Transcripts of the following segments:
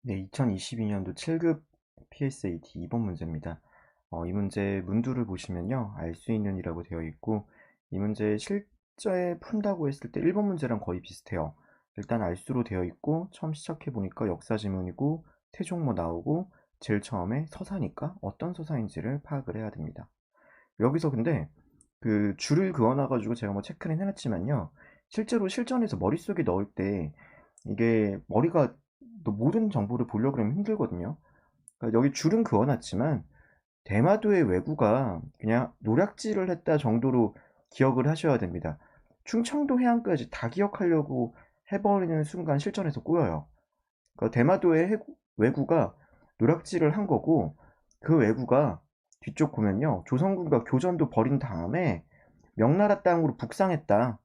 네, 2022년도 7급 PSAT 2번 문제입니다. 이 문제 문두를 보시면요. 알 수 있는이라고 되어 있고, 이 문제 실제 푼다고 했을 때 1번 문제랑 거의 비슷해요. 일단 알 수로 되어 있고, 처음 시작해 보니까 역사 지문이고, 태종모 나오고, 제일 처음에 서사니까 어떤 서사인지를 파악을 해야 됩니다. 여기서 근데 그 줄을 그어놔가지고 제가 뭐 체크는 해놨지만요. 실제로 실전에서 머릿속에 넣을 때 이게 머리가 또 모든 정보를 보려고 그러면 힘들거든요. 그러니까 여기 줄은 그어놨지만 대마도의 왜구가 그냥 노략질을 했다 정도로 기억을 하셔야 됩니다. 충청도 해안까지 다 기억하려고 해버리는 순간 실전에서 꼬여요. 그러니까 대마도의 왜구가 노략질을 한 거고, 그 왜구가 뒤쪽 보면요. 조선군과 교전도 벌인 다음에 명나라 땅으로 북상했다.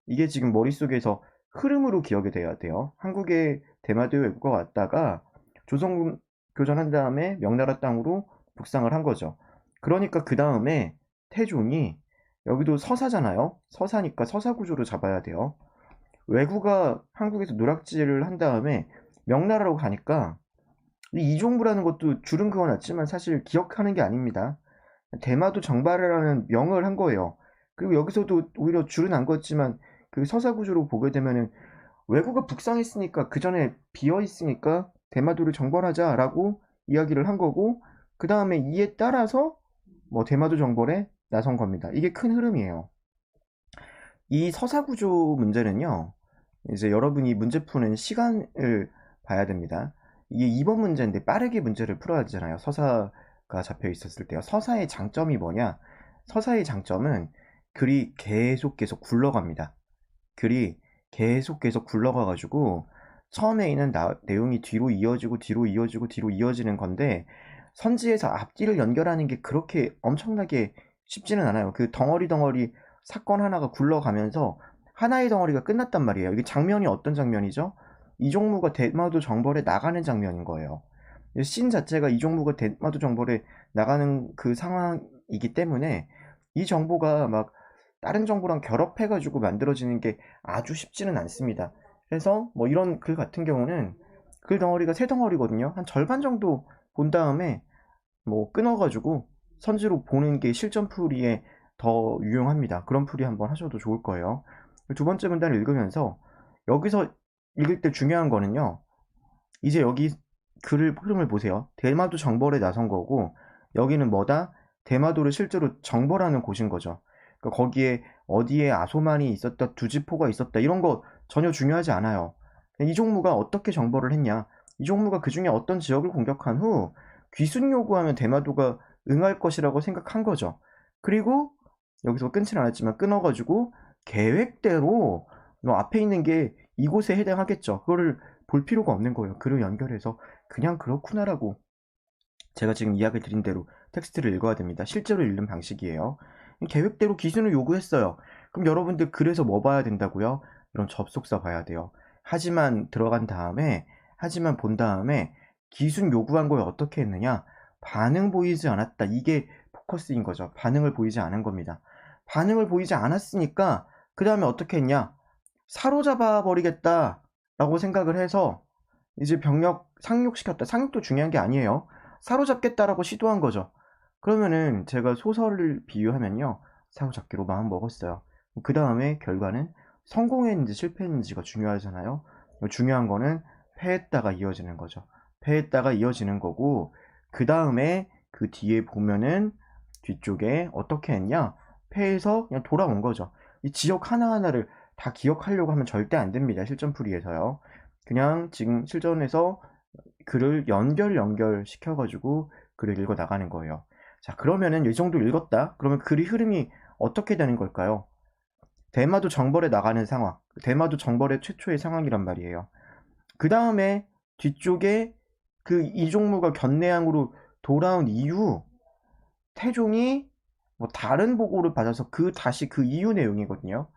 이게 지금 머릿속에서 흐름으로 기억이 돼야 돼요. 한국에 대마도의 왜구가 왔다가 조선군 교전한 다음에 명나라 땅으로 북상을 한 거죠. 그러니까 그 다음에 태종이, 여기도 서사잖아요. 서사니까 서사 구조로 잡아야 돼요. 왜구가 한국에서 노략질을 한 다음에 명나라로 가니까 이 이종부라는 것도 줄은 그어놨지만 사실 기억하는 게 아닙니다. 대마도 정발이라는 명을 한 거예요. 그리고 여기서도 오히려 줄은 안 그었지만 그 서사 구조로 보게 되면은 왜구가 북상했으니까 그 전에 비어 있으니까 대마도를 정벌하자라고 이야기를 한 거고, 그 다음에 이에 따라서 뭐 대마도 정벌에 나선 겁니다. 이게 큰 흐름이에요. 이 서사 구조 문제는요, 이제 여러분이 문제 푸는 시간을 봐야 됩니다. 이게 2번 문제인데 빠르게 문제를 풀어야 되잖아요. 서사가 잡혀 있었을 때요. 서사의 장점이 뭐냐? 서사의 장점은 글이 계속 굴러갑니다. 글이 계속 굴러가가지고 처음에 있는 내용이 뒤로 이어지고 뒤로 이어지고 뒤로 이어지는 건데, 선지에서 앞뒤를 연결하는 게 그렇게 엄청나게 쉽지는 않아요. 그 덩어리 사건 하나가 굴러가면서 하나의 덩어리가 끝났단 말이에요. 이게 장면이 어떤 장면이죠? 이종무가 대마도 정벌에 나가는 장면인 거예요. 씬 자체가 이종무가 대마도 정벌에 나가는 그 상황이기 때문에 이 정보가 막 다른 정보랑 결합해가지고 만들어지는 게 아주 쉽지는 않습니다. 그래서 뭐 이런 글 같은 경우는 글 덩어리가 세 덩어리거든요. 한 절반 정도 본 다음에 뭐 끊어가지고 선지로 보는 게 실전 풀이에 더 유용합니다. 그런 풀이 한번 하셔도 좋을 거예요. 두 번째 문단을 읽으면서 여기서 읽을 때 중요한 거는요. 이제 여기 글을 흐름을 보세요. 대마도 정벌에 나선 거고, 여기는 뭐다? 대마도를 실제로 정벌하는 곳인 거죠. 그러니까 거기에 어디에 아소만이 있었다, 두지포가 있었다, 이런 거 전혀 중요하지 않아요. 이종무가 어떻게 정벌을 했냐? 이종무가 그 중에 어떤 지역을 공격한 후 귀순 요구하면 대마도가 응할 것이라고 생각한 거죠. 그리고 여기서 끊진 않았지만 끊어가지고 계획대로 앞에 있는 게 이곳에 해당하겠죠. 그거를 볼 필요가 없는 거예요. 글을 연결해서 그냥 그렇구나라고 제가 지금 이야기 드린 대로 텍스트를 읽어야 됩니다. 실제로 읽는 방식이에요. 계획대로 기준을 요구했어요. 그럼 여러분들 그래서 뭐 봐야 된다고요? 이런 접속사 봐야 돼요. 하지만 들어간 다음에, 하지만 본 다음에 기준 요구한 걸 어떻게 했느냐? 반응 보이지 않았다. 이게 포커스인 거죠. 반응을 보이지 않은 겁니다. 반응을 보이지 않았으니까 그 다음에 어떻게 했냐? 사로잡아 버리겠다라고 생각을 해서 이제 병력 상륙시켰다. 상륙도 중요한 게 아니에요. 사로잡겠다라고 시도한 거죠. 그러면은 제가 소설을 비유하면요. 사로잡기로 마음 먹었어요. 그 다음에 결과는 성공했는지 실패했는지가 중요하잖아요. 중요한 거는 패했다가 이어지는 거죠. 패했다가 이어지는 거고, 그 다음에 그 뒤에 보면은 뒤쪽에 어떻게 했냐? 패해서 그냥 돌아온 거죠. 이 지역 하나하나를 다 기억하려고 하면 절대 안 됩니다. 실전풀이에서요. 그냥 지금 실전에서 글을 연결 시켜가지고 글을 읽어 나가는 거예요. 자, 그러면은 이 정도 읽었다. 그러면 글의 흐름이 어떻게 되는 걸까요? 대마도 정벌에 나가는 상황. 대마도 정벌의 최초의 상황이란 말이에요. 그 다음에 뒤쪽에 그 이종무가 견내항으로 돌아온 이후 태종이 뭐 다른 보고를 받아서 다시 그 이후 내용이거든요.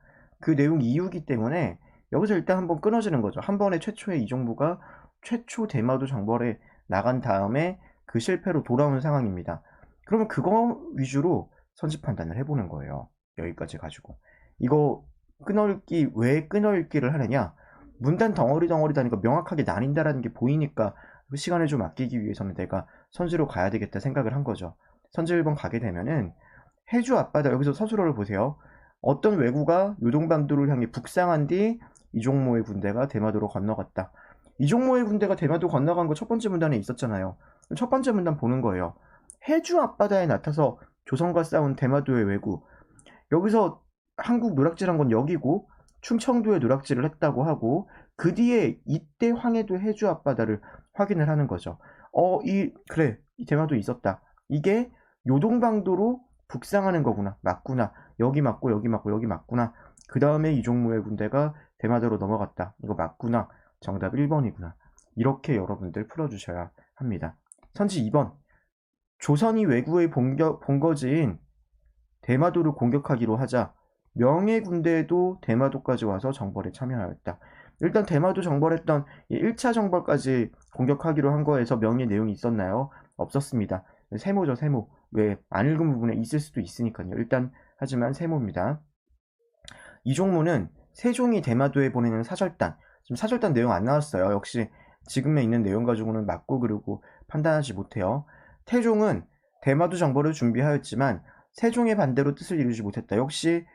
그 내용 이후기 때문에 여기서 일단 한번 끊어지는 거죠. 한 번에 최초의 이종부가 최초 대마도 정벌에 나간 다음에 그 실패로 돌아오는 상황입니다. 그러면 그거 위주로 선지 판단을 해보는 거예요. 여기까지 가지고. 이거 끊어읽기, 왜 끊어읽기를 하느냐? 문단 덩어리 다니까 명확하게 나뉜다라는 게 보이니까 시간을 좀 아끼기 위해서는 내가 선지로 가야 되겠다 생각을 한 거죠. 선지 1번 가게 되면은 해주 앞바다, 여기서 서술어를 보세요. 어떤 왜구가 요동반도를 향해 북상한 뒤 이종모의 군대가 대마도로 건너갔다. 이종모의 군대가 대마도 건너간 거 첫 번째 문단에 있었잖아요. 첫 번째 문단 보는 거예요. 해주 앞바다에 나타서 조선과 싸운 대마도의 왜구. 여기서 한국 누락질한 건 여기고 충청도에 누락질을 했다고 하고 그 뒤에 이때 황해도 해주 앞바다를 확인을 하는 거죠. 그래, 이 대마도 있었다. 이게 요동방도로 북상하는 거구나. 맞구나. 여기 맞고 여기 맞고 여기 맞구나. 그 다음에 이종무의 군대가 대마도로 넘어갔다. 이거 맞구나. 정답 1번이구나. 이렇게 여러분들 풀어주셔야 합니다. 선지 2번. 조선이 왜구의 본거지인 대마도를 공격하기로 하자 명예 군대도 대마도까지 와서 정벌에 참여하였다. 일단 대마도 정벌했던 1차 정벌까지 공격하기로 한 거에서 명예 내용이 있었나요? 없었습니다. 세모죠, 세모. 왜 안 읽은 부분에 있을 수도 있으니까요. 일단 하지만 세모입니다. 이종무는 세종이 대마도에 보내는 사절단, 지금 사절단 내용 안 나왔어요. 역시 지금에 있는 내용 가지고는 맞고 그르고 판단하지 못해요. 태종은 대마도 정벌을 준비하였지만 세종의 반대로 뜻을 이루지 못했다. 역시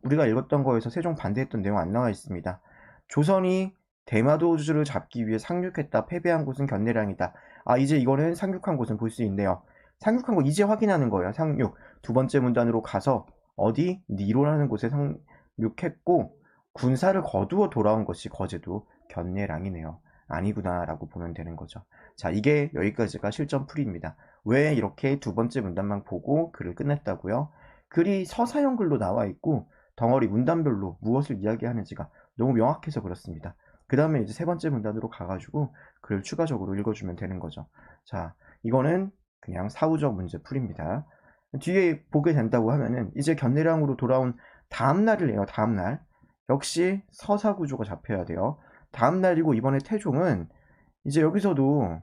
우리가 읽었던 거에서 세종 반대했던 내용 안 나와 있습니다. 조선이 대마도주를 잡기 위해 상륙했다. 패배한 곳은 견내량이다. 이제 이거는 상륙한 곳은 볼 수 있네요. 상륙한 거 이제 확인하는 거예요. 상륙. 두 번째 문단으로 가서 어디? 니로라는 곳에 상륙했고 군사를 거두어 돌아온 것이 거제도 견내량이네요. 아니구나 라고 보면 되는 거죠. 자, 이게 여기까지가 실전풀이입니다. 왜 이렇게 두 번째 문단만 보고 글을 끝냈다고요? 글이 서사형 글로 나와 있고 덩어리 문단별로 무엇을 이야기하는지가 너무 명확해서 그렇습니다. 그 다음에 이제 세 번째 문단으로 가가지고 글을 추가적으로 읽어주면 되는 거죠. 자, 이거는 그냥 사후적 문제풀이입니다. 뒤에 보게 된다고 하면은 이제 견내량으로 돌아온 다음날을 해요. 다음날. 역시 서사 구조가 잡혀야 돼요. 다음날이고 이번에 태종은 이제 여기서도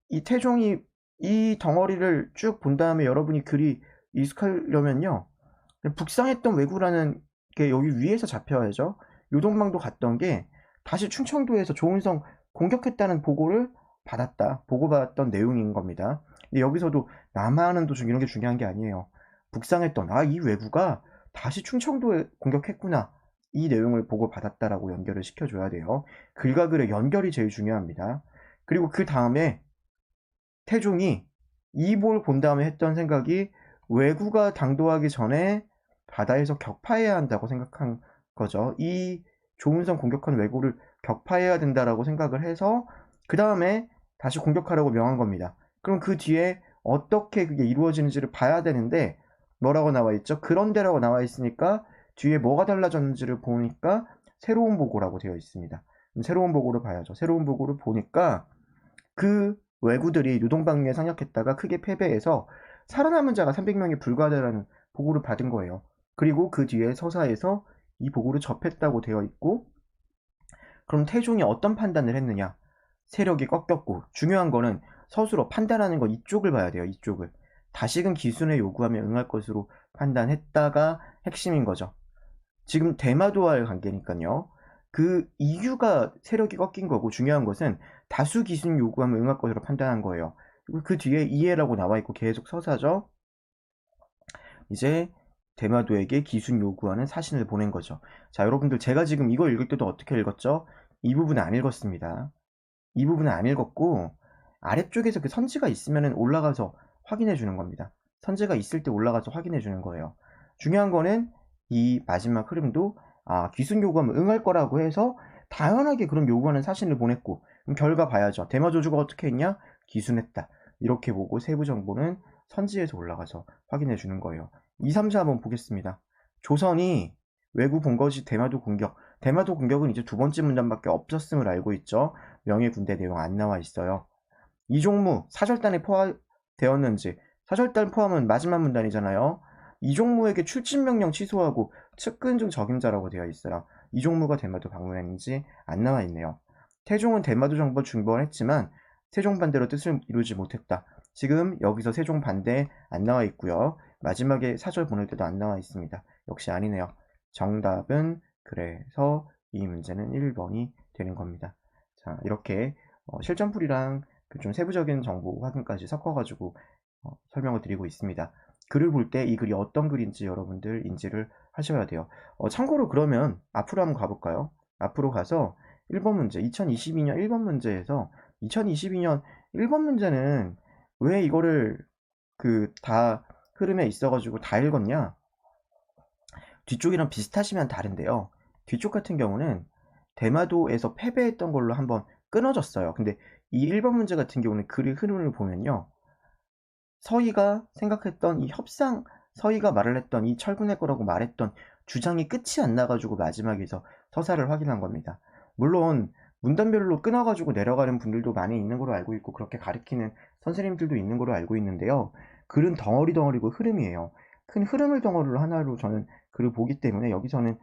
이 태종이 이 덩어리를 쭉 본 다음에 여러분이 글이 익숙하려면요. 북상했던 왜구라는 게 여기 위에서 잡혀야죠. 요동방도 갔던 게 다시 충청도에서 조은성 공격했다는 보고를 받았다. 보고받았던 내용인 겁니다. 근데 여기서도 남하하는 도중 이런 게 중요한 게 아니에요. 북상했던 이 왜구가 다시 충청도에 공격했구나. 이 내용을 보고받았다라고 연결을 시켜줘야 돼요. 글과 글의 연결이 제일 중요합니다. 그리고 그 다음에 태종이 이볼 본 다음에 했던 생각이 왜구가 당도하기 전에 바다에서 격파해야 한다고 생각한 거죠. 이 조은성 공격한 왜구를 격파해야 된다라고 생각을 해서 그 다음에 다시 공격하라고 명한 겁니다. 그럼 그 뒤에 어떻게 그게 이루어지는지를 봐야 되는데 뭐라고 나와 있죠? 그런데라고 나와 있으니까 뒤에 뭐가 달라졌는지를 보니까 새로운 보고라고 되어 있습니다. 새로운 보고를 봐야죠. 새로운 보고를 보니까 그 왜구들이 요동방류에 상륙했다가 크게 패배해서 살아남은 자가 300명에 불과하다라는 보고를 받은 거예요. 그리고 그 뒤에 서사에서 이 보고를 접했다고 되어 있고, 그럼 태종이 어떤 판단을 했느냐? 세력이 꺾였고, 중요한 거는 서술어 판단하는 거 이쪽을 봐야 돼요. 이쪽을. 다시금 기순에 요구하면 응할 것으로 판단했다가 핵심인 거죠. 지금 대마도와의 관계니까요. 그 이유가 세력이 꺾인 거고 중요한 것은 다수 기준 요구하면 응할 것으로 판단한 거예요. 그리고 그 뒤에 이해라고 나와 있고 계속 서사죠. 이제 대마도에게 기순 요구하는 사신을 보낸 거죠. 자, 여러분들 제가 지금 이거 읽을 때도 어떻게 읽었죠? 이 부분은 안 읽었습니다. 이 부분은 안 읽었고 아래쪽에서 그 선지가 있으면 올라가서 확인해 주는 겁니다. 선지가 있을 때 올라가서 확인해 주는 거예요. 중요한 거는 이 마지막 흐름도 귀순 요구하면 응할 거라고 해서 당연하게 그런 요구하는 사신을 보냈고 그럼 결과 봐야죠. 대마조주가 어떻게 했냐? 귀순했다. 이렇게 보고 세부 정보는 선지에서 올라가서 확인해 주는 거예요. 2, 3, 4 한번 보겠습니다. 조선이 외구 본거지 대마도 공격. 대마도 공격은 이제 두 번째 문단밖에 없었음을 알고 있죠. 명예 군대 내용 안 나와 있어요. 이종무 사절단에 포함되었는지, 사절단 포함은 마지막 문단이잖아요. 이종무에게 출진 명령 취소하고 측근 중 적임자라고 되어 있어요. 이종무가 대마도 방문했는지 안 나와 있네요. 태종은 대마도 정벌 중벌했지만 세종 반대로 뜻을 이루지 못했다. 지금 여기서 세종 반대 안 나와 있고요. 마지막에 사절 보낼 때도 안 나와 있습니다. 역시 아니네요. 정답은 그래서 이 문제는 1번이 되는 겁니다. 자, 이렇게 실전풀이랑 그 좀 세부적인 정보 확인까지 섞어가지고 설명을 드리고 있습니다. 글을 볼 때 이 글이 어떤 글인지 여러분들 인지를 하셔야 돼요. 참고로 그러면 앞으로 한번 가볼까요? 앞으로 가서 1번 문제, 2022년 1번 문제에서 2022년 1번 문제는 왜 이거를 그 다 흐름에 있어가지고 다 읽었냐? 뒤쪽이랑 비슷하시면 다른데요. 뒤쪽 같은 경우는 대마도에서 패배했던 걸로 한번 끊어졌어요. 근데 이 1번 문제 같은 경우는 글의 흐름을 보면요. 서희가 생각했던 이 협상, 서희가 말을 했던 이 철군의 거라고 말했던 주장이 끝이 안 나가지고 마지막에서 서사를 확인한 겁니다. 물론 문단별로 끊어가지고 내려가는 분들도 많이 있는 걸로 알고 있고 그렇게 가르치는 선생님들도 있는 걸로 알고 있는데요. 글은 덩어리 덩어리고 흐름이에요. 큰 흐름을 덩어리로 하나로 저는 글을 보기 때문에 여기서는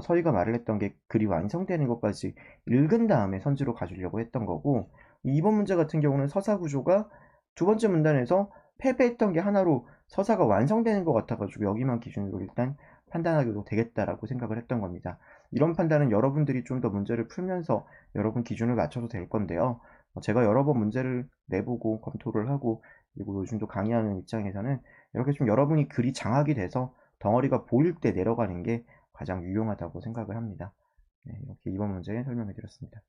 서희가 말을 했던 게 글이 완성되는 것까지 읽은 다음에 선지로 가주려고 했던 거고, 이번 문제 같은 경우는 서사 구조가 두 번째 문단에서 패배했던 게 하나로 서사가 완성되는 것 같아가지고 여기만 기준으로 일단 판단하기도 되겠다라고 생각을 했던 겁니다. 이런 판단은 여러분들이 좀 더 문제를 풀면서 여러분 기준을 맞춰도 될 건데요. 제가 여러 번 문제를 내보고 검토를 하고 그리고 요즘도 강의하는 입장에서는 이렇게 좀 여러분이 글이 장악이 돼서 덩어리가 보일 때 내려가는 게 가장 유용하다고 생각을 합니다. 네, 이렇게 이번 문제 설명해 드렸습니다.